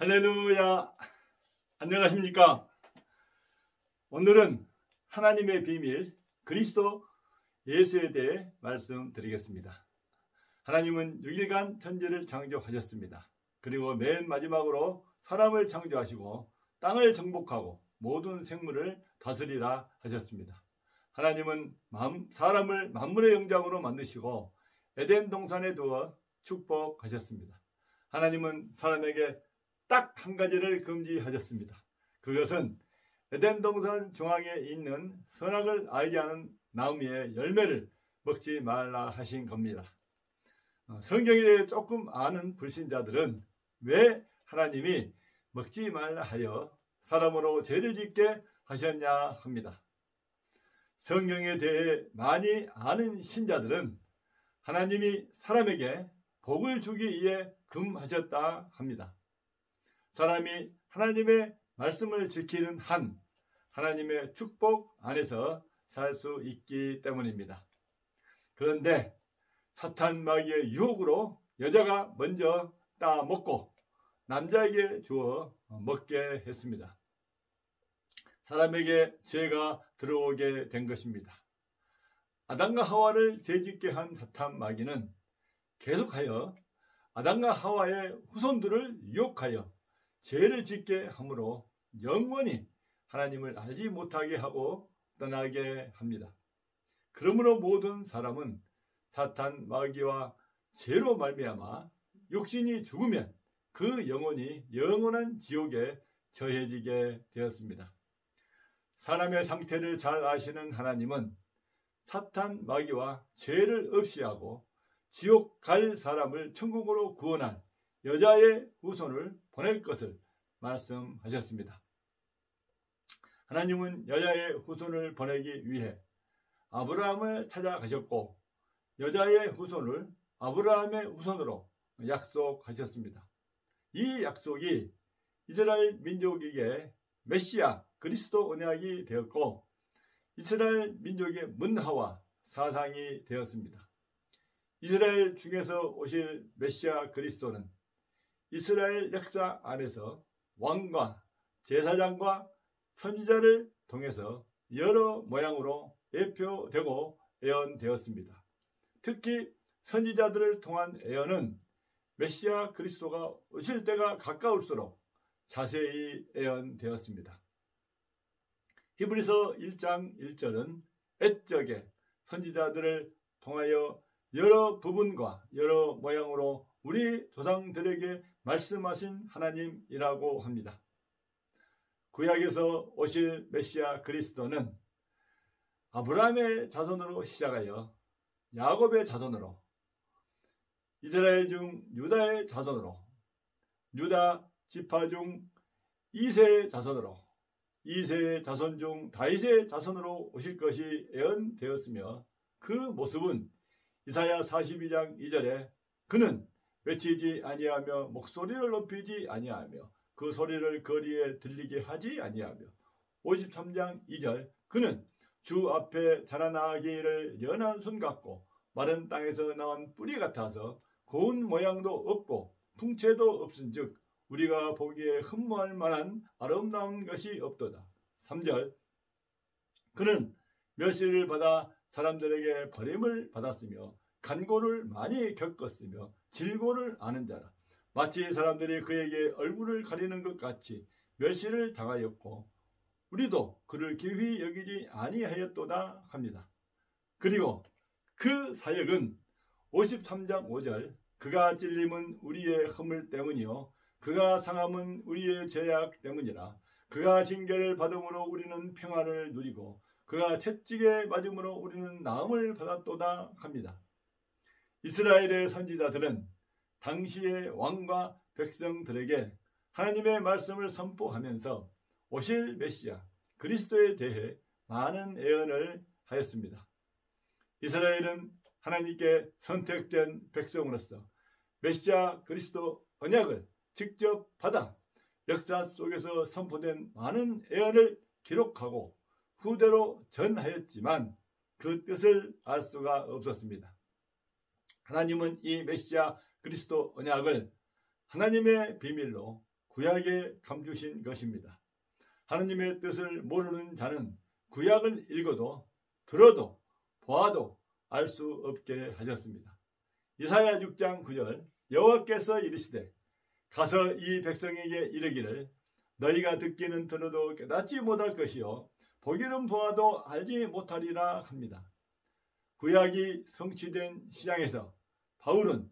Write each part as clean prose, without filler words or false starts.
할렐루야. 안녕하십니까? 오늘은 하나님의 비밀 그리스도 예수에 대해 말씀드리겠습니다. 하나님은 6일간 천지를 창조하셨습니다. 그리고 맨 마지막으로 사람을 창조하시고 땅을 정복하고 모든 생물을 다스리라 하셨습니다. 하나님은 사람을 만물의 영장으로 만드시고 에덴 동산에 두어 축복하셨습니다. 하나님은 사람에게 딱 한 가지를 금지하셨습니다. 그것은 에덴 동산 중앙에 있는 선악을 알게 하는 나무의 열매를 먹지 말라 하신 겁니다. 성경에 대해 조금 아는 불신자들은 왜 하나님이 먹지 말라 하여 사람으로 죄를 짓게 하셨냐 합니다. 성경에 대해 많이 아는 신자들은 하나님이 사람에게 복을 주기 위해 금하셨다 합니다. 사람이 하나님의 말씀을 지키는 한 하나님의 축복 안에서 살 수 있기 때문입니다. 그런데 사탄 마귀의 유혹으로 여자가 먼저 따먹고 남자에게 주어 먹게 했습니다. 사람에게 죄가 들어오게 된 것입니다. 아담과 하와를 죄짓게 한 사탄 마귀는 계속하여 아담과 하와의 후손들을 유혹하여 죄를 짓게 하므로 영원히 하나님을 알지 못하게 하고 떠나게 합니다. 그러므로 모든 사람은 사탄 마귀와 죄로 말미암아 육신이 죽으면 그 영혼이 영원한 지옥에 처해지게 되었습니다. 사람의 상태를 잘 아시는 하나님은 사탄 마귀와 죄를 없이 하고 지옥 갈 사람을 천국으로 구원할 여자의 후손을 보낼 것을 말씀하셨습니다. 하나님은 여자의 후손을 보내기 위해 아브라함을 찾아가셨고 여자의 후손을 아브라함의 후손으로 약속하셨습니다. 이 약속이 이스라엘 민족에게 메시아 그리스도 언약이 되었고 이스라엘 민족의 문화와 사상이 되었습니다. 이스라엘 중에서 오실 메시아 그리스도는 이스라엘 역사 안에서 왕과 제사장과 선지자를 통해서 여러 모양으로 예표되고 예언되었습니다. 특히 선지자들을 통한 예언은 메시아 그리스도가 오실 때가 가까울수록 자세히 예언되었습니다. 히브리서 1장 1절은 옛적에 선지자들을 통하여 여러 부분과 여러 모양으로 우리 조상들에게 말씀하신 하나님이라고 합니다. 구약에서 오실 메시아 그리스도는 아브라함의 자손으로 시작하여 야곱의 자손으로 이스라엘 중 유다의 자손으로 유다 지파 중 이세의 자손으로 이세의 자손 중 다윗의 자손으로 오실 것이 예언되었으며 그 모습은 이사야 42장 2절에 그는 외치지 아니하며 목소리를 높이지 아니하며 그 소리를 거리에 들리게 하지 아니하며 53장 2절 그는 주 앞에 자라나기를 연한 손 같고 마른 땅에서 나온 뿌리 같아서 고운 모양도 없고 풍채도 없은즉 우리가 보기에 흠모할 만한 아름다운 것이 없도다. 3절 그는 멸시를 받아 사람들에게 버림을 받았으며 간고를 많이 겪었으며 질고를 아는 자라. 마치 사람들이 그에게 얼굴을 가리는 것 같이 멸시를 당하였고 우리도 그를 기휘 여기지 아니하였도다 합니다. 그리고 그 사역은 53장 5절 그가 찔림은 우리의 허물 때문이요 그가 상함은 우리의 죄악 때문이라. 그가 징계를 받음으로 우리는 평안을 누리고 그가 채찍에 맞음으로 우리는 나음을 받았도다 합니다. 이스라엘의 선지자들은 당시의 왕과 백성들에게 하나님의 말씀을 선포하면서 오실 메시아 그리스도에 대해 많은 예언을 하였습니다. 이스라엘은 하나님께 선택된 백성으로서 메시아 그리스도 언약을 직접 받아 역사 속에서 선포된 많은 예언을 기록하고 후대로 전하였지만 그 뜻을 알 수가 없었습니다. 하나님은 이 메시아 그리스도 언약을 하나님의 비밀로 구약에 감추신 것입니다. 하느님의 뜻을 모르는 자는 구약을 읽어도 들어도 보아도 알 수 없게 하셨습니다. 이사야 6장 9절 여호와께서 이르시되 가서 이 백성에게 이르기를 너희가 듣기는 들어도 깨닫지 못할 것이요 보기는 보아도 알지 못하리라 합니다. 구약이 성취된 시장에서 바울은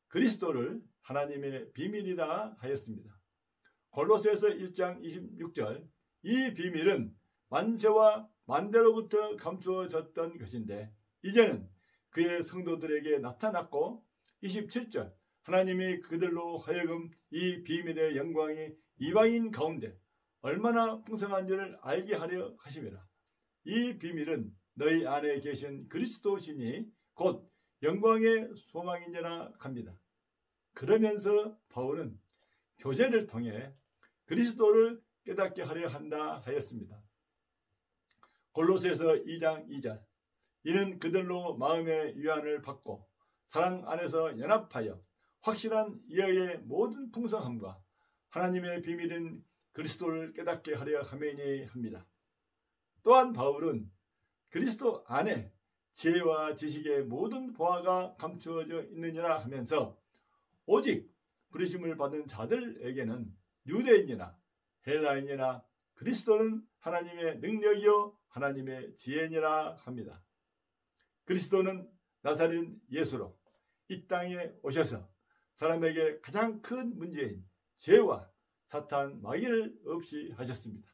그리스도를 하나님의 비밀이라 하였습니다. 골로새서 1장 26절 이 비밀은 만세와 만대로부터 감추어졌던 것인데 이제는 그의 성도들에게 나타났고 27절 하나님이 그들로 하여금 이 비밀의 영광이 이방인 가운데 얼마나 풍성한지를 알게 하려 하심이라. 이 비밀은 너희 안에 계신 그리스도시니 곧 영광의 소망이니라 합니다. 그러면서 바울은 교제를 통해 그리스도를 깨닫게 하려 한다 하였습니다. 골로새서 2장 2절 이는 그들로 마음의 위안을 받고 사랑 안에서 연합하여 확실한 이어의 모든 풍성함과 하나님의 비밀인 그리스도를 깨닫게 하려 함이니 합니다. 또한 바울은 그리스도 안에 지혜와 지식의 모든 보화가 감추어져 있느니라 하면서 오직 부르심을 받은 자들에게는 유대인이나 헬라인이나 그리스도는 하나님의 능력이요 하나님의 지혜니라 합니다. 그리스도는 나사렛 예수로 이 땅에 오셔서 사람에게 가장 큰 문제인 죄와 사탄 마귀를 없이 하셨습니다.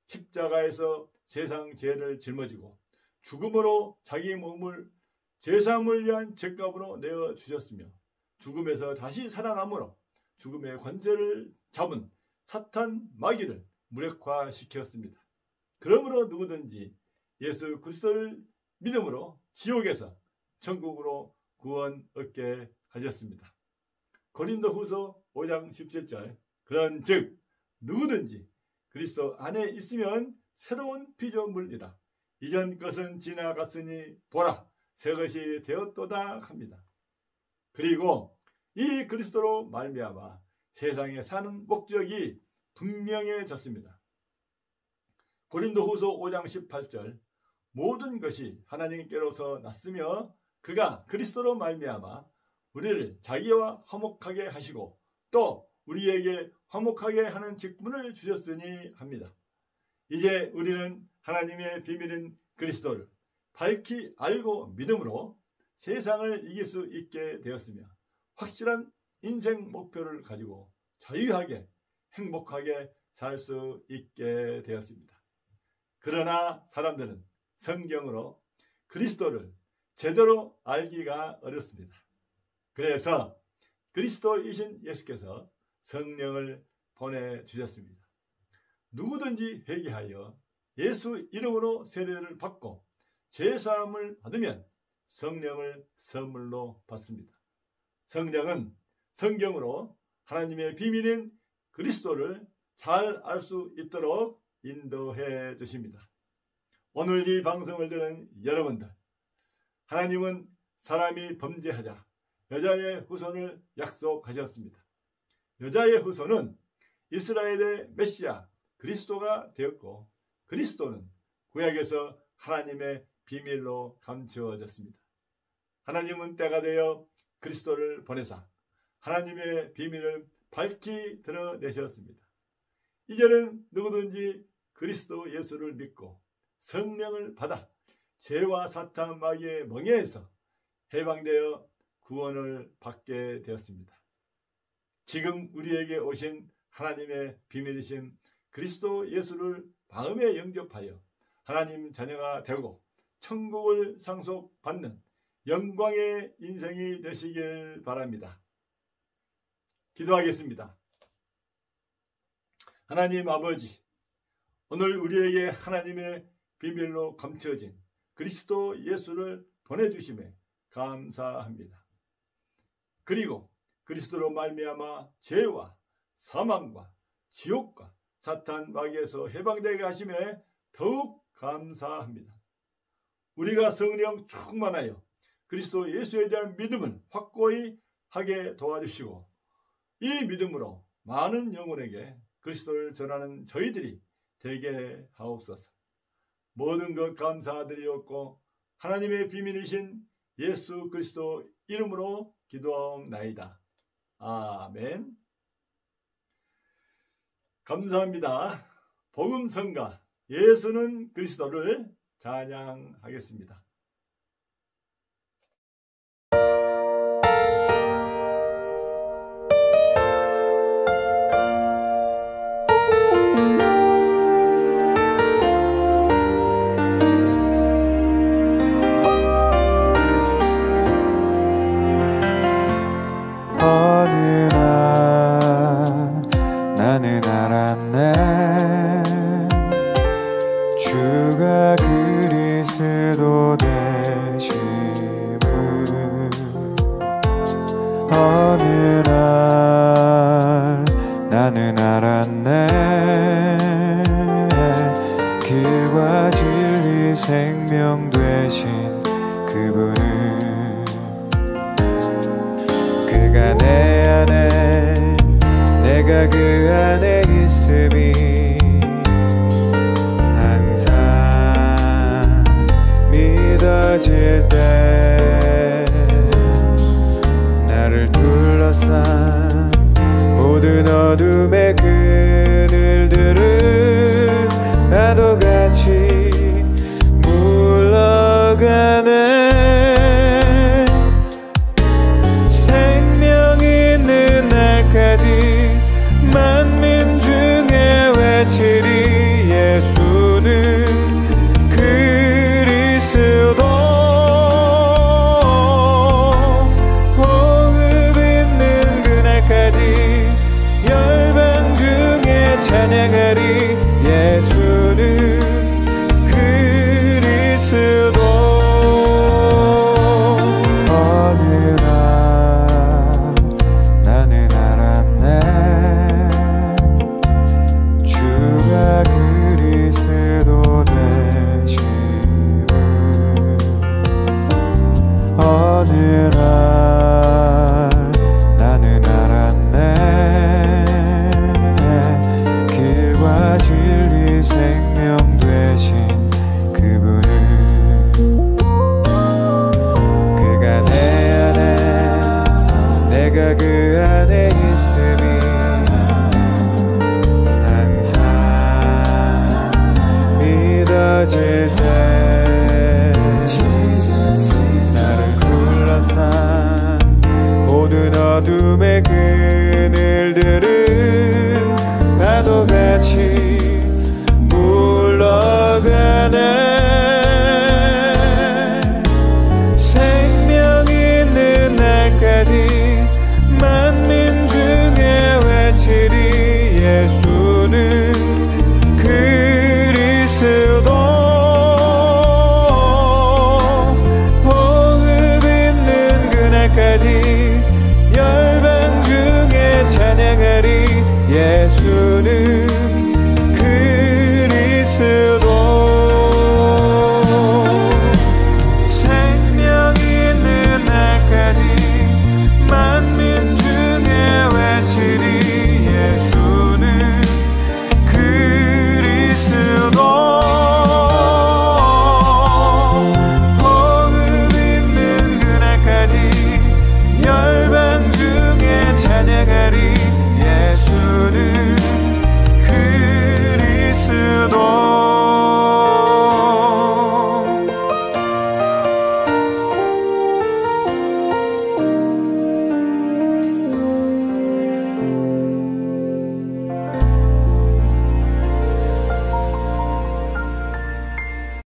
십자가에서 세상 죄를 짊어지고 죽음으로 자기 몸을 죄사함을 위한 죄값으로 내어주셨으며 죽음에서 다시 살아남으로 죽음의 권세를 잡은 사탄 마귀를 무력화시켰습니다. 그러므로 누구든지 예수 그리스도를 믿음으로 지옥에서 천국으로 구원 얻게 하셨습니다. 고린도후서 5장 17절 그런즉 누구든지 그리스도 안에 있으면 새로운 피조물이라 이전 것은 지나갔으니 보라 새 것이 되었도다 합니다. 그리고 이 그리스도로 말미암아 세상에 사는 목적이 분명해졌습니다. 고린도후서 5장 18절 모든 것이 하나님께로서 났으며 그가 그리스도로 말미암아 우리를 자기와 화목하게 하시고 또 우리에게 화목하게 하는 직분을 주셨으니 합니다. 이제 우리는 하나님의 비밀인 그리스도를 밝히 알고 믿음으로 세상을 이길 수 있게 되었으며 확실한 인생 목표를 가지고 자유하게 행복하게 살 수 있게 되었습니다. 그러나 사람들은 성경으로 그리스도를 제대로 알기가 어렵습니다. 그래서 그리스도이신 예수께서 성령을 보내주셨습니다. 누구든지 회개하여 예수 이름으로 세례를 받고 죄사함을 받으면 성령을 선물로 받습니다. 성령은 성경으로 하나님의 비밀인 그리스도를 잘 알 수 있도록 인도해 주십니다. 오늘 이 방송을 들은 여러분들, 하나님은 사람이 범죄하자 여자의 후손을 약속하셨습니다. 여자의 후손은 이스라엘의 메시아 그리스도가 되었고 그리스도는 구약에서 하나님의 비밀로 감추어졌습니다. 하나님은 때가 되어 그리스도를 보내사 하나님의 비밀을 밝히 드러내셨습니다. 이제는 누구든지 그리스도 예수를 믿고 성령을 받아 죄와 사탄 마귀의 멍에에서 해방되어 구원을 받게 되었습니다. 지금 우리에게 오신 하나님의 비밀이신 그리스도 예수를 마음에 영접하여 하나님 자녀가 되고 천국을 상속받는 영광의 인생이 되시길 바랍니다. 기도하겠습니다. 하나님 아버지, 오늘 우리에게 하나님의 비밀로 감춰진 그리스도 예수를 보내주심에 감사합니다. 그리고 그리스도로 말미암아 죄와 사망과 지옥과 사탄 마귀에서 해방되게 하심에 더욱 감사합니다. 우리가 성령 충만하여 그리스도 예수에 대한 믿음을 확고히 하게 도와주시고 이 믿음으로 많은 영혼에게 그리스도를 전하는 저희들이 되게 하옵소서. 모든 것 감사드리옵고 하나님의 비밀이신 예수 그리스도 이름으로 기도하옵나이다. 아멘. 감사합니다. 복음성가 예수는 그리스도를 찬양하겠습니다. 나는 알았네 주가 그리스도 되심을 어느 날 나는 알았네 길과 진리 생명 되신 그분은 그가 내 안에 내가 그 안에 있음이 항상 믿어질 때 나를 둘러싼 모든 어둠의 그늘들은 파도같이 물러가네 생명 있는 날까지 만민 중에 외치리 예수는 그리스도 호흡 있는 그날까지 열방 중에 찬양을